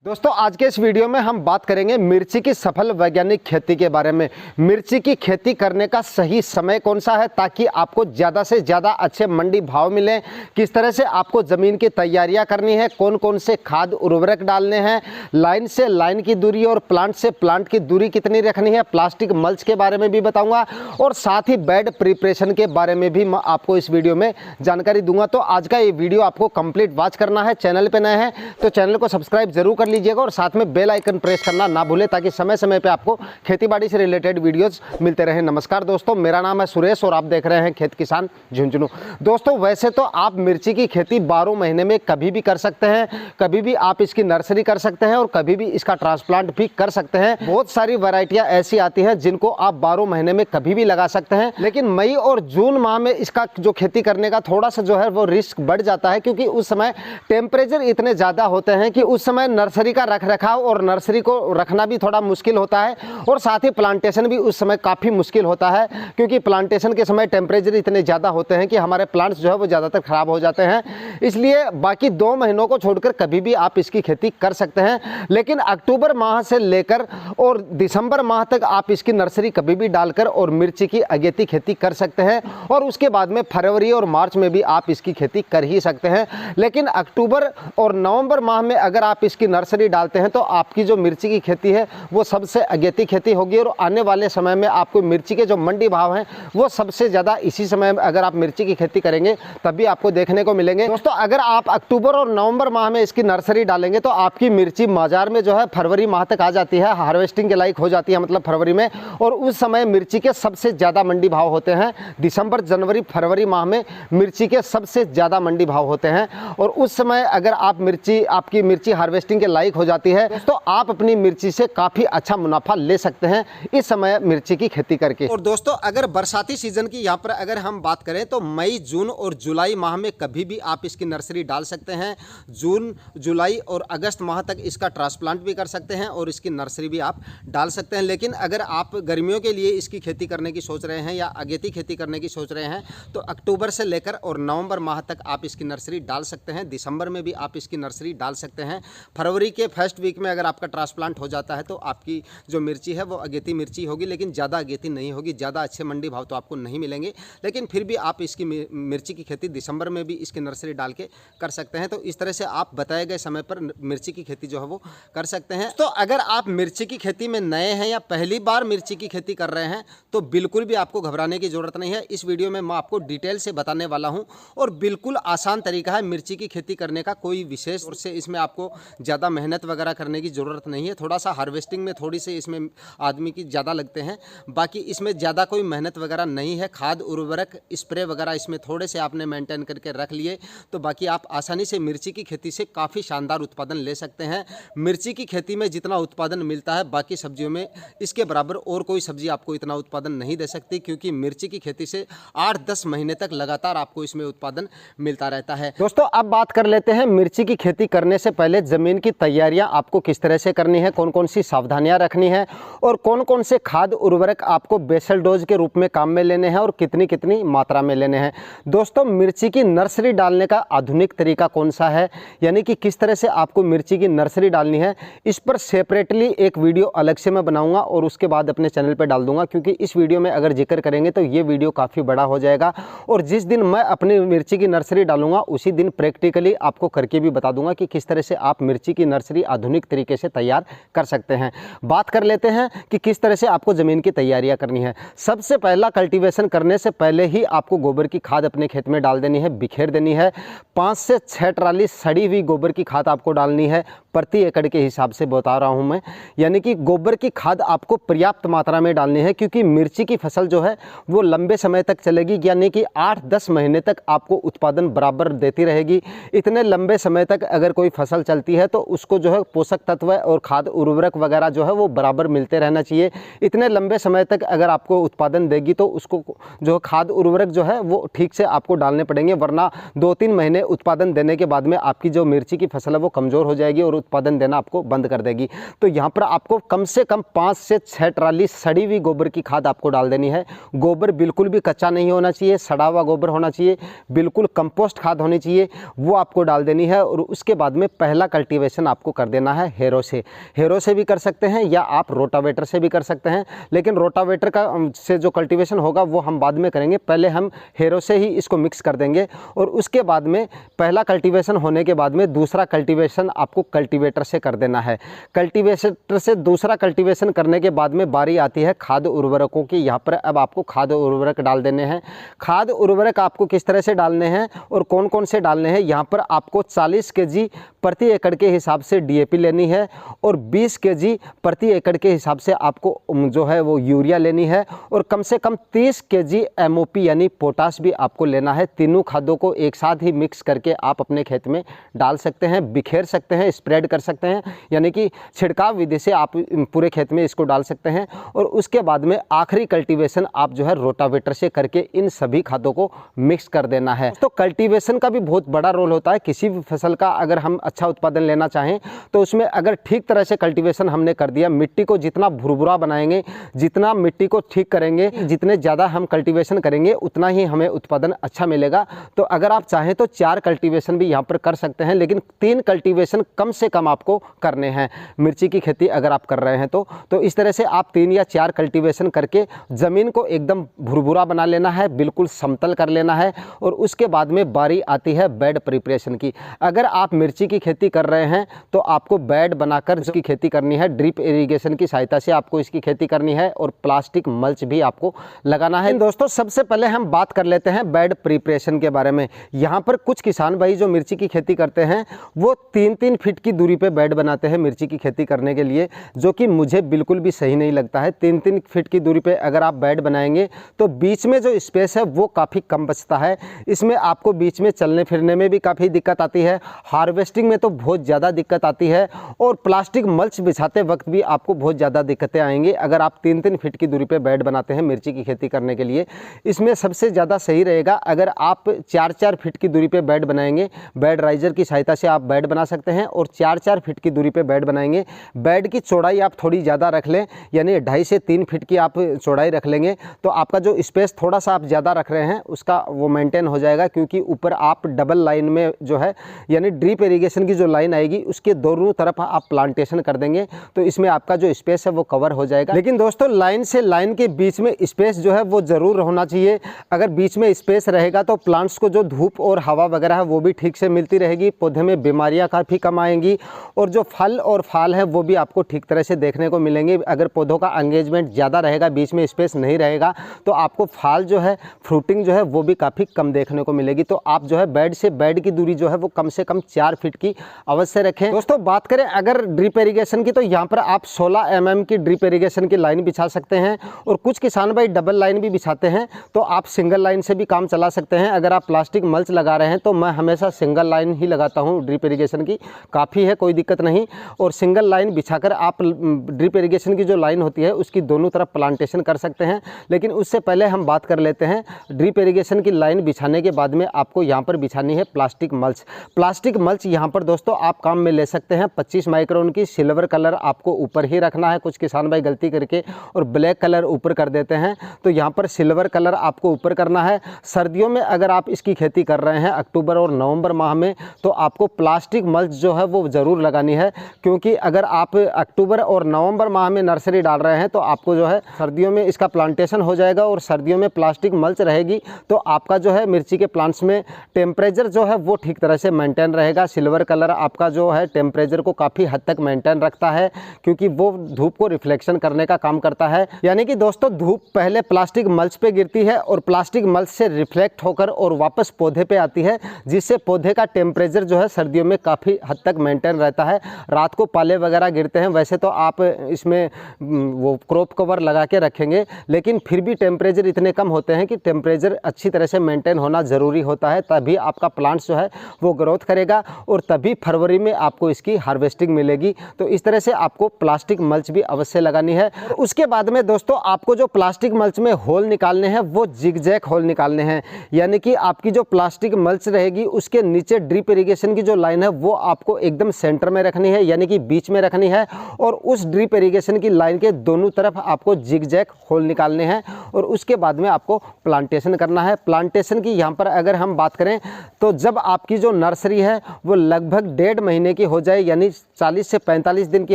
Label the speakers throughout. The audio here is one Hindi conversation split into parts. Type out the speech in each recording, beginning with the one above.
Speaker 1: दोस्तों आज के इस वीडियो में हम बात करेंगे मिर्ची की सफल वैज्ञानिक खेती के बारे में। मिर्ची की खेती करने का सही समय कौन सा है ताकि आपको ज़्यादा से ज़्यादा अच्छे मंडी भाव मिलें, किस तरह से आपको ज़मीन की तैयारियां करनी है, कौन कौन से खाद उर्वरक डालने हैं, लाइन से लाइन की दूरी और प्लांट से प्लांट की दूरी कितनी रखनी है, प्लास्टिक मल्च के बारे में भी बताऊँगा और साथ ही बेड प्रिपरेशन के बारे में भी मैं आपको इस वीडियो में जानकारी दूंगा। तो आज का ये वीडियो आपको कंप्लीट वॉच करना है। चैनल पर नए हैं तो चैनल को सब्सक्राइब जरूर कर लीजिएगा और साथ में बेल आइकन प्रेस करना ना भूलें ताकि समय समय पे आपको खेतीबाड़ी से रिलेटेड वीडियोस मिलते रहें। नमस्कार दोस्तों, मेरा नाम है सुरेश और आप देख रहे हैं खेत किसान झुंझुनू। दोस्तों वैसे तो आप मिर्ची की खेती 12 महीने में कभी भी कर सकते हैं, कभी भी आप इसकी नर्सरी कर सकते हैं और कभी भी इसका ट्रांसप्लांट भी कर सकते हैं। बहुत सारी वैरायटियां ऐसी आती हैं जिनको आप 12 महीने में कभी भी लगा सकते हैं, लेकिन मई और जून माह में इसका जो खेती करने का थोड़ा सा जो है वो रिस्क बढ़ जाता है, क्योंकि उस समय टेम्परेचर इतने ज़्यादा होते हैं कि उस समय नर्सरी का रख रखाव और नर्सरी को रखना भी थोड़ा मुश्किल होता है और साथ ही प्लांटेशन भी उस समय काफ़ी मुश्किल होता है, क्योंकि प्लांटेशन के समय टेम्परेचर इतने ज़्यादा होते हैं कि हमारे प्लांट्स जो है वो ज़्यादातर ख़राब हो जाते हैं। इसलिए बाकी 2 महीनों को छोड़कर कभी भी आप इसकी खेती कर सकते हैं, लेकिन अक्टूबर माह से लेकर और दिसंबर माह तक आप इसकी नर्सरी कभी भी डालकर और मिर्ची की अगेती खेती कर सकते हैं और उसके बाद में फरवरी और मार्च में भी आप इसकी खेती कर ही सकते हैं। लेकिन अक्टूबर और नवंबर माह में अगर आप इसकी नर्सरी डालते हैं तो आपकी जो मिर्ची की खेती है वो सबसे अगेती खेती होगी और आने वाले समय में आपको मिर्ची के जो मंडी भाव हैं वो सबसे ज़्यादा इसी समय में अगर आप मिर्ची की खेती करेंगे तभी आपको देखने को मिलेंगे। दोस्तों अगर आप अक्टूबर और नवंबर माह में इसकी नर्सरी डालेंगे तो आपकी मिर्ची बाजार में जो है फरवरी माह तक आ जाती है, हार्वेस्टिंग के लायक हो जाती है, मतलब फरवरी में, और उस समय मिर्ची के सबसे ज़्यादा मंडी भाव होते हैं। दिसंबर जनवरी फरवरी माह में मिर्ची के सबसे ज़्यादा मंडी भाव होते हैं और उस समय अगर आपकी मिर्ची हार्वेस्टिंग के लायक हो जाती है तो आप अपनी मिर्ची से काफ़ी अच्छा मुनाफा ले सकते हैं इस समय मिर्ची की खेती करके। और दोस्तों अगर बरसाती सीजन की यहाँ पर अगर हम बात करें तो मई जून और जुलाई माह में कभी भी आप इसकी नर्सरी डाल सकते हैं। जून जुलाई और अगस्त माह तक इसका ट्रांसप्लांट भी कर सकते हैं और इसकी नर्सरी भी आप डाल सकते हैं। लेकिन अगर आप गर्मियों के लिए इसकी खेती करने की सोच रहे हैं या अगेती खेती करने की सोच रहे हैं तो अक्टूबर से लेकर और नवंबर माह तक आप इसकी नर्सरी डाल सकते हैं। दिसंबर में भी आप इसकी नर्सरी डाल सकते हैं। फरवरी के फर्स्ट वीक में अगर आपका ट्रांसप्लांट हो जाता है तो आपकी जो मिर्ची है वो अगेती मिर्ची होगी, लेकिन ज़्यादा अगेती नहीं होगी, ज़्यादा अच्छे मंडी भाव तो आपको नहीं मिलेंगे। लेकिन फिर भी आप इसकी मिर्ची की खेती दिसंबर में भी इसकी नर्सरी डाल के कर सकते हैं। तो इस तरह से आप बताए गए समय पर मिर्ची की खेती जो है वो कर सकते हैं। तो अगर आप मिर्ची की खेती में नए हैं या पहली बार मिर्ची की खेती कर रहे हैं तो बिल्कुल भी आपको घबराने की ज़रूरत नहीं है। इस वीडियो में मैं आपको डिटेल से बताने वाला हूँ और बिल्कुल आसान तरीका है मिर्ची की खेती करने का। कोई विशेष और से इसमें आपको ज़्यादा मेहनत वगैरह करने की ज़रूरत नहीं है। थोड़ा सा हार्वेस्टिंग में थोड़ी से इसमें आदमी की ज़्यादा लगते हैं, बाकी इसमें ज़्यादा कोई मेहनत वगैरह नहीं है। खाद उर्वरक स्प्रे वगैरह इसमें थोड़े से आपने मेंटेन करके रख लिए तो बाकी आप आसानी से मिर्ची की खेती से काफ़ी शानदार उत्पादन ले सकते हैं। मिर्ची की खेती में जितना उत्पादन मिलता है बाकी सब्जियों में इसके बराबर और कोई सब्जी आपको इतना उत्पादन नहीं दे सकती, क्योंकि मिर्ची की खेती से 8-10 महीने तक लगातार आपको इसमें उत्पादन मिलता रहता है। दोस्तों अब बात कर लेते हैं मिर्ची की खेती करने से पहले ज़मीन की तैयारियां आपको किस तरह से करनी है, कौन कौन सी सावधानियां रखनी है और कौन कौन से खाद उर्वरक आपको बेसल डोज के रूप में काम में लेने हैं और कितनी कितनी मात्रा में लेने हैं। दोस्तों मिर्ची की नर्सरी डालने का आधुनिक तरीका कौन सा है, यानी कि किस तरह से आपको मिर्ची की नर्सरी डालनी है, इस पर सेपरेटली एक वीडियो अलग से मैं बनाऊंगा और उसके बाद अपने चैनल पर डाल दूंगा, क्योंकि इस वीडियो में अगर जिक्र करेंगे तो ये वीडियो काफ़ी बड़ा हो जाएगा और जिस दिन मैं अपनी मिर्ची की नर्सरी डालूंगा उसी दिन प्रैक्टिकली आपको करके भी बता दूंगा कि किस तरह से आप मिर्ची की नर्सरी आधुनिक तरीके से तैयार कर सकते हैं। बात कर लेते हैं कि किस तरह से आपको ज़मीन की तैयारियां करनी है। सबसे पहला कल्टीवेशन करने से पहले ही आपको गोबर की खाद अपने खेत में डाल देनी है, बिखेर देनी है। 5 से 6 ट्राली सड़ी हुई गोबर की खाद आपको डालनी है, प्रति एकड़ के हिसाब से बता रहा हूं मैं, यानी कि गोबर की खाद आपको पर्याप्त मात्रा में डालनी है, क्योंकि मिर्ची की फसल जो है वो लंबे समय तक चलेगी, यानी कि 8-10 महीने तक आपको उत्पादन बराबर देती रहेगी। इतने लंबे समय तक अगर कोई फसल चलती है तो उसको जो है पोषक तत्व और खाद उर्वरक वगैरह जो है वो बराबर मिलते रहना चाहिए। इतने लंबे समय तक अगर आपको उत्पादन देगी तो उसको जो खाद उर्वरक जो है वो ठीक से आपको डालने पड़ेंगे, वरना 2-3 महीने उत्पादन देने के बाद में आपकी जो मिर्ची की फसल है वो कमज़ोर हो जाएगी और उत्पादन देना आपको बंद कर देगी। तो यहाँ पर आपको कम से कम 5 से 6 ट्राली सड़ी हुई गोबर की खाद आपको डाल देनी है। गोबर बिल्कुल भी कच्चा नहीं होना चाहिए, सड़ा हुआ गोबर होना चाहिए, बिल्कुल कंपोस्ट खाद होनी चाहिए, वो आपको डाल देनी है। और उसके बाद में पहला कल्टीवेशन आपको कर देना है हेरो से। हेरो से भी कर सकते हैं या आप रोटावेटर से भी कर सकते हैं, लेकिन रोटावेटर का से जो कल्टीवेशन होगा वो हम बाद में करेंगे। पहले हम हेरो से ही इसको मिक्स कर देंगे और उसके बाद में पहला कल्टीवेशन होने के बाद में दूसरा कल्टीवेशन आपको कल्टीवेटर से कर देना है। कल्टीवेटर से दूसरा कल्टीवेशन करने के बाद में बारी आती है खाद उर्वरकों की। यहाँ पर अब आपको खाद उर्वरक डाल देने हैं। खाद उर्वरक आपको किस तरह से डालने हैं और कौन कौन से डालने हैं, यहाँ पर आपको 40 kg प्रति एकड़ के हिसाब से DAP लेनी है और 20 kg प्रति एकड़ के हिसाब से आपको जो है वो यूरिया लेनी है और कम से कम 30 kg MOP यानी पोटाश भी आपको लेना है। तीनों खादों को एक साथ ही मिक्स करके आप अपने खेत में डाल सकते हैं, बिखेर सकते हैं, स्प्रेड कर सकते हैं, यानी कि छिड़काव विधि से आप पूरे खेत में इसको डाल सकते हैं। और उसके बाद में आखिरी कल्टीवेशन आप जो है रोटावेटर से करके इन सभी खादों को मिक्स कर देना है। तो कल्टीवेशन का भी बहुत बड़ा रोल होता है। किसी भी फसल का अगर हम अच्छा उत्पादन लेना चाहें तो उसमें अगर ठीक तरह से कल्टीवेशन हमने कर दिया, मिट्टी को जितना भुरभुरा बनाएंगे, जितना मिट्टी को ठीक करेंगे, जितने ज़्यादा हम कल्टीवेशन करेंगे उतना ही हमें उत्पादन अच्छा मिलेगा। तो अगर आप चाहें तो 4 कल्टीवेशन भी यहाँ पर कर सकते हैं, लेकिन 3 कल्टीवेशन कम से कम आपको करने हैं मिर्ची की खेती अगर आप कर रहे हैं तो इस तरह से आप 3 या 4 कल्टीवेशन करके ज़मीन को एकदम भुरभुरा बना लेना है, बिल्कुल समतल कर लेना है। और उसके बाद में बारी आती है बेड प्रिपरेशन की। अगर आप मिर्ची की खेती कर रहे हैं तो आपको बेड बनाकर इसकी खेती करनी है। ड्रिप इरिगेशन की सहायता से आपको इसकी खेती करनी है और प्लास्टिक मल्च भी आपको लगाना है। दोस्तों सबसे पहले हम बात कर लेते हैं बेड प्रिपरेशन के बारे में। यहाँ पर कुछ किसान भाई जो मिर्ची की खेती करते हैं वो 3-3 फीट की दूरी पे बेड बनाते हैं मिर्ची की खेती करने के लिए, जो कि मुझे बिल्कुल भी सही नहीं लगता है। 3-3 फीट की दूरी पे अगर आप बेड बनाएंगे तो बीच में जो स्पेस है वो काफ़ी कम बचता है। इसमें आपको बीच में चलने फिरने में भी काफ़ी दिक्कत आती है, हार्वेस्टिंग में तो बहुत ज़्यादा दिक्कत आती है और प्लास्टिक मल्च बिछाते वक्त भी आपको बहुत ज़्यादा दिक्कतें आएंगी अगर आप 3-3 फीट की दूरी पे बेड बनाते हैं मिर्ची की खेती करने के लिए। इसमें सबसे ज़्यादा सही रहेगा अगर आप 4-4 फीट की दूरी पे बेड बनाएंगे। बेड राइजर की सहायता से आप बेड बना सकते हैं और 4-4 फीट की दूरी पे बेड बनाएंगे। बेड की चौड़ाई आप थोड़ी ज़्यादा रख लें, यानी 2.5 से 3 फीट की आप चौड़ाई रख लेंगे तो आपका जो स्पेस थोड़ा सा आप ज़्यादा रख रहे हैं उसका वो मेंटेन हो जाएगा, क्योंकि ऊपर आप डबल लाइन में जो है यानी ड्रिप इरिगेशन की जो लाइन आएगी उसके दोनों तरफ आप प्लांटेशन कर देंगे तो इसमें आपका जो स्पेस है वो कवर हो जाएगा। लेकिन दोस्तों लाइन से लाइन के बीच में स्पेस जो है वो ज़रूर होना चाहिए। अगर बीच में स्पेस रहेगा तो प्लांट्स को जो धूप और हवा वगैरह है वो भी ठीक से मिलती रहेगी, पौधे में बीमारियां काफ़ी कम आएंगी और जो फल और फाल है वो भी आपको ठीक तरह से देखने को मिलेंगे। अगर पौधों का एंगेजमेंट ज़्यादा रहेगा, बीच में स्पेस नहीं रहेगा तो आपको फाल जो है, फ्रूटिंग जो है वो भी काफ़ी कम देखने को मिलेगी। तो आप जो है बेड से बेड की दूरी जो है वो कम से कम 4 फीट की अवश्य रखें। दोस्तों बात करें अगर ड्रिप इरिगेशन की तो यहाँ पर आप 16 mm की ड्रिप इरिगेशन की लाइन बिछा सकते हैं और कुछ किसान भाई डबल लाइन भी बिछाते हैं तो आप सिंगल लाइन से भी काम चला सकते हैं। अगर आप प्लास्टिक मल्च लगा रहे हैं तो मैं हमेशा सिंगल लाइन ही लगाता हूँ ड्रिप इरिगेशन की, काफ़ी है, कोई दिक्कत नहीं। और सिंगल लाइन बिछाकर आप ड्रिप इरिगेशन की जो लाइन होती है उसकी दोनों तरफ प्लांटेशन कर सकते हैं। लेकिन उससे पहले हम बात कर लेते हैं ड्रिप इरिगेशन की लाइन बिछाने के बाद में आपको यहाँ पर बिछानी है प्लास्टिक मल्च। प्लास्टिक मल्च यहाँ पर दोस्तों आप काम में ले सकते हैं 25 माइक्रोन की। सिल्वर कलर आपको ऊपर ही रखना है, कुछ किसान भाई गलती करके और ब्लैक कलर ऊपर कर देते हैं तो यहाँ पर सिल्वर कलर आपको ऊपर करना है। सर्दियों में अगर आप इसकी खेती कर रहे हैं अक्टूबर और नवंबर माह में तो आपको प्लास्टिक मल्च जो है वो ज़रूर लगानी है, क्योंकि अगर आप अक्टूबर और नवंबर माह में नर्सरी डाल रहे हैं तो आपको जो है सर्दियों में इसका प्लांटेशन हो जाएगा और सर्दियों में प्लास्टिक मल्च रहेगी तो आपका जो है मिर्ची के प्लांट्स में टेम्परेचर जो है वो ठीक तरह से मेंटेन रहेगा। सिल्वर कलर आपका जो है टेम्परेचर को काफ़ी हद तक मेंटेन रखता है क्योंकि वो धूप को रिफ्लेक्शन करने का काम करता है। यानी कि दोस्तों धूप पहले प्लास्टिक मल्च पे गिरती है और प्लास्टिक मल्च से रिफ्लेक्ट होकर और वापस पौधे पे आती है, जिससे पौधे का टेम्परेचर जो है सर्दियों में काफ़ी हद तक मेंटेन रहता है। रात को पाले वगैरह गिरते हैं, वैसे तो आप इसमें वो क्रॉप कवर लगा के रखेंगे लेकिन फिर भी टेम्परेचर इतने कम होते हैं कि टेम्परेचर अच्छी तरह से मेंटेन होना ज़रूरी होता है, तभी आपका प्लांट्स जो है वो ग्रोथ करेगा और तभी फरवरी में आपको इसकी हार्वेस्टिंग मिलेगी। तो इस तरह से आपको प्लास्टिक मल्च भी अवश्य लगानी है। उसके बाद में दोस्तों आपको जो प्लास्टिक मल्च में होल निकालने हैं वो जिगजैग होल निकालने हैं, यानी कि आपकी जो प्लास्टिक मल्च रहेगी उसके नीचे ड्रिप इरिगेशन की जो लाइन है वो आपको एकदम सेंटर में रखनी है, यानी कि बीच में रखनी है, और उस ड्रिप इरिगेशन की लाइन के दोनों तरफ आपको जिगजैग होल निकालने हैं और उसके बाद में आपको प्लांटेशन करना है। प्लांटेशन की यहाँ पर अगर हम बात करें तो जब आपकी जो नर्सरी है वो लगभग 1.5 महीने की हो जाए, यानी 40 से 45 दिन की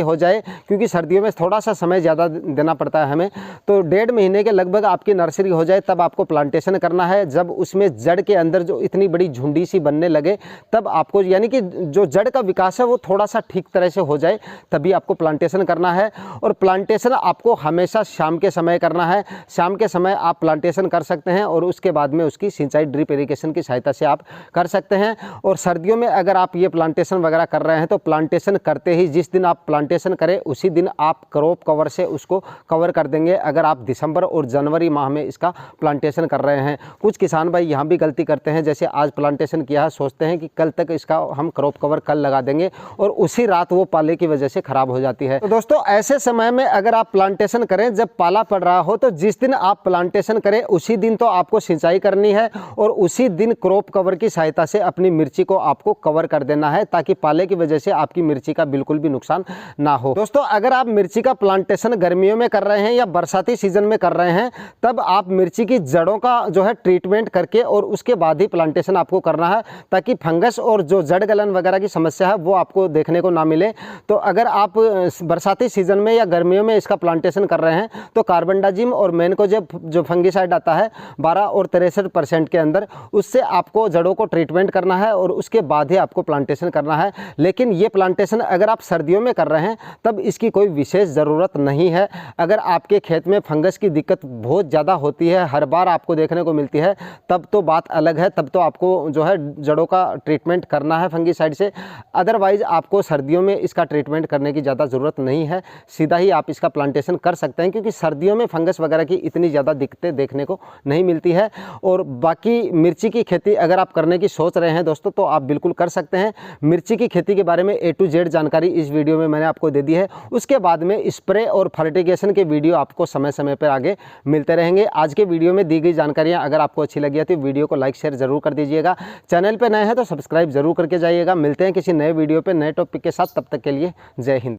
Speaker 1: हो जाए, क्योंकि सर्दियों में थोड़ा सा समय ज़्यादा देना पड़ता है हमें, तो 1.5 महीने के लगभग आपकी नर्सरी हो जाए तब आपको प्लांटेशन करना है। जब उसमें जड़ के अंदर जो इतनी बड़ी झुंडी सी बनने लगे तब आपको, यानी कि जो जड़ का विकास है वो थोड़ा सा ठीक तरह से हो जाए तभी आपको प्लांटेशन करना है। और प्लांटेशन आपको हमेशा शाम के समय करना है। शाम के समय आप प्लांटेशन कर सकते हैं और उसके बाद में उसकी सिंचाई ड्रिप इरिगेशन की सहायता से आप कर सकते हैं। और सर्दियों में अगर आप ये प्लांटेशन वगैरह कर रहे हैं तो प्लांटेशन करते ही जिस दिन आप प्लांटेशन करें उसी दिन आप क्रॉप कवर से उसको कवर कर देंगे, अगर आप दिसंबर और जनवरी माह में इसका प्लांटेशन कर रहे हैं। कुछ किसान भाई यहाँ भी गलती करते हैं, जैसे आज प्लांटेशन किया है, सोचते हैं कि कल तक इसका हम क्रॉप कवर कल लगा देंगे और उसी रात वो पाले की वजह से खराब हो जाती है। तो दोस्तों ऐसे समय में अगर आप प्लांटेशन करें जब पाला पड़ रहा हो, तो जिस दिन आप प्लांटेशन करें उसी दिन तो आपको सिंचाई करनी है और उसी दिन क्रॉप कवर की सहायता से अपनी मिर्ची को आपको कवर कर देना है, ताकि पाले की वजह से आपकी मिर्ची का बिल्कुल भी नुकसान ना हो। दोस्तों अगर आप मिर्ची का प्लांटेशन गर्मियों में कर रहे हैं या बरसाती सीजन में कर रहे हैं तब आप मिर्ची की जड़ों का जो है ट्रीटमेंट करके और उसके बाद ही प्लांटेशन आपको करना है, ताकि फंगस और जो जड़ गलन वगैरह की समस्या है वो आपको देखने को ना मिले। तो अगर आप बरसाती सीजन में या गर्मियों में इसका प्लांटेशन कर रहे हैं तो कार्बेंडाजिम और मैनकोजेब जो फंगिसाइड आता है 12 और 63% के अंदर, उससे आपको जड़ों को ट्रीटमेंट करना है और उसके बाद ही आपको प्लांटेशन करना है। लेकिन ये प्लांटेशन अगर आप सर्दियों में कर रहे हैं तब इसकी कोई विशेष ज़रूरत नहीं है। अगर आपके खेत में फंगस की दिक्कत बहुत ज़्यादा होती है, हर बार आपको देखने को मिलती है, तब तो बात अलग है, तब तो आपको जो है जड़ों का ट्रीटमेंट करना है फंगिसाइड से। अदरवाइज़ आपको सर्दियों में इसका ट्रीटमेंट करने की ज़्यादा ज़रूरत नहीं है, सीधा ही आप इसका प्लांटेशन कर सकते हैं, क्योंकि सर्दियों में फंगस वगैरह की इतनी ज़्यादा दिक्कतें देखने को नहीं मिलती है। और बाकी मिर्ची की खेती अगर आप करने की सोच रहे हैं दोस्तों तो आप बिल्कुल कर सकते हैं। मिर्ची की खेती के बारे में A to Z जानकारी इस वीडियो में मैंने आपको दे दी है। उसके बाद में स्प्रे और फर्टिगेशन के वीडियो आपको समय समय पर आगे मिलते रहेंगे। आज के वीडियो में दी गई जानकारियाँ अगर आपको अच्छी लगी है तो वीडियो को लाइक शेयर जरूर कर दीजिएगा। चैनल पर नए हैं तो सब्सक्राइब जरूर करके जाइएगा। मिलते हैं किसी नए वीडियो पर नए टॉपिक के साथ, तब तक के लिए जय हिंद।